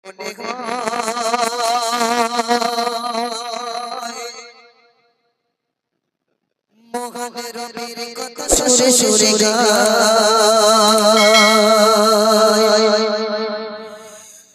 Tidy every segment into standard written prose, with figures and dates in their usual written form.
মনে গায় মোহনের রবির কথা সুরে সুরে গায়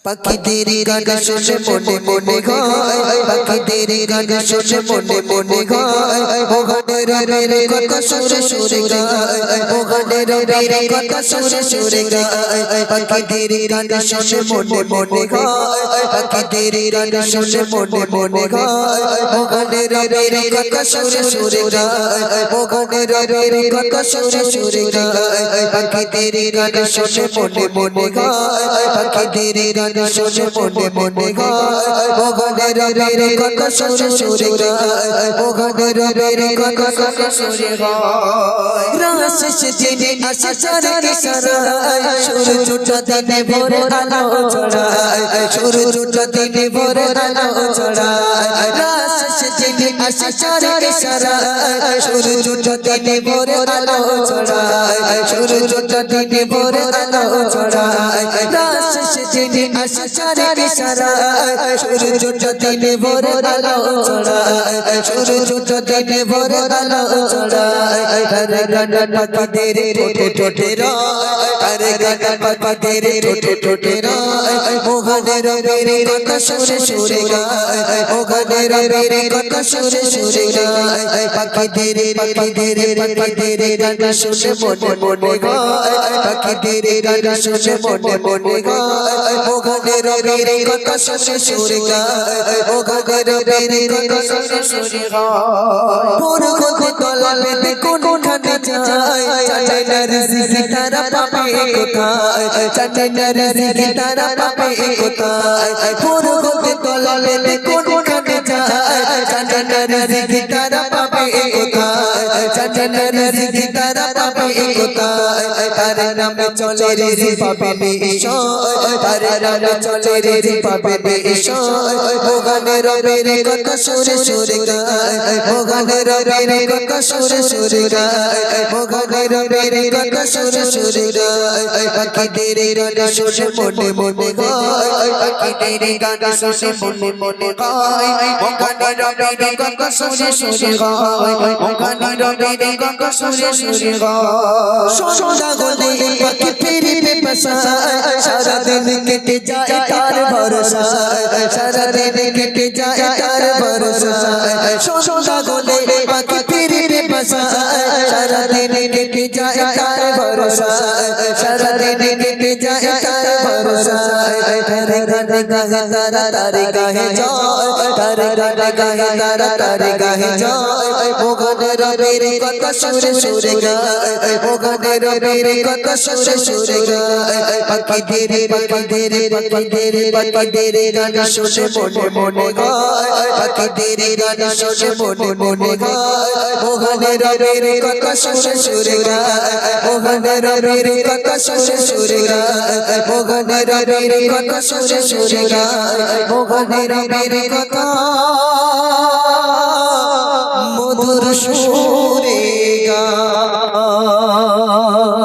পাখিদের গান শুনে মনে মনে গায় পাখিদের গান শুনে মনে মনে গায় মোহনের রবির কথা সুরে সুরে গায় মোহনের রবির কথা সুরে সুরে গায় পাখিদের গান শুনে মনে মনে গায় পাখিদের গান শুনে মনে মনে গায় মোহনের রবির কথা সুরে সুরে গায় মোহনের রবির কথা সুরে সুরে গায় পাখিদের গান শুনে মনে মনে গায় পাখিদের গান শুনে মনে মনে গায় মোহনের রবির কথা সুরে সুরে গায় মোহনের রবির কথা সুরে গায় রাস শেষে আসে চারে সারায় সূর্যটা দিনে ভোরে আলো ছড়ায় সূর্যটা দিনে ভোরে আলো ছড়ায় রাস শেষে আসে চারে সারায় সূর্যটা দিনে ভোরে আলো ছড়ায় সূর্যটা দিনে ভোরে আলো ছড়ায় রাস শেষে আসে চারে সারায় সূর্যটা দিনে ভোরে আলো ছড়ায় সূর্যটা দিনে ভোরে আলো ছড়ায় হরে গান পাখিদের ঠোঁটে ঠোঁটে রায় হরে গান পাখিদের ঠোঁটে ঠোঁটে রায় মোহনের রবির কথা সুরে সুরে গায় মোহনের রবির কথা সুরে সুরে গায় পাখিদের গান শুনে মনে মনে গায় পাখিদের গান শুনে মনে মনে গায় মোহনের রবির কথা সুরে সুরে গায় মোহনের রবির কথা সুরে সুরে গায় পুরগতে তলা পেতে কোনখানে যায় জানে না রিজিক তারা পাবে কোথায় জানে না রিজিক তারা পাবে কোথায় পুরগতে তলা পেতে কোনখানে যায় জানে না রিজিক তারা পাবে কোথায় জানে না রিজিক তারা পাবে কোথায় তার নামে চলে রিজিক পাবে নিশ্চয় তার নামে চলে রিজিক পাবে নিশ্চয় মোহনের রবির কথা সুরে সুরে গায় মোহনের রবির কথা সুরে সুরে গায় মোহনের রবির কথা সুরে সুরে গায় পাখিদের গান শুনে মনে মনে গায় পাখিদের গান শুনে মনে মনে গায় মোহনের রবির কথা সুরে সুরে গায় মোহনের রবির কথা সুরে সুরে গায় সন্ধ্যা হলে পাখি ফিরে বসায় সারা দিন কেটে যায় তার ভরসায় সারা দিন কেটে যায় তার ভরসায় সন্ধ্যা হলে পাখি ফিরে বসায় সারা দিন কেটে যায় তার ভরসায় সারা দিন কেটে যায় তার ভরসায় তারে গানে গাহে তারা তারে গাহে যায় তারে গানে গাহে তারা তারে গাহে যায় মোহনের রবির কথা সুরে সুরে গায় মোহনের রবির কথা সুরে সুরে গায় পাখিদের গান শুনে মনে মনে গায় পাখিদের গান শুনে মনে মনে গায় মোহনের রবির কথা সুরে সুরে গায় মোহনের রবির কথা সুরে সুরে গায় মোহনের রবির কথা সুরে সুরে গায় মোহনের রবির কথা মধুর সুরে গায়।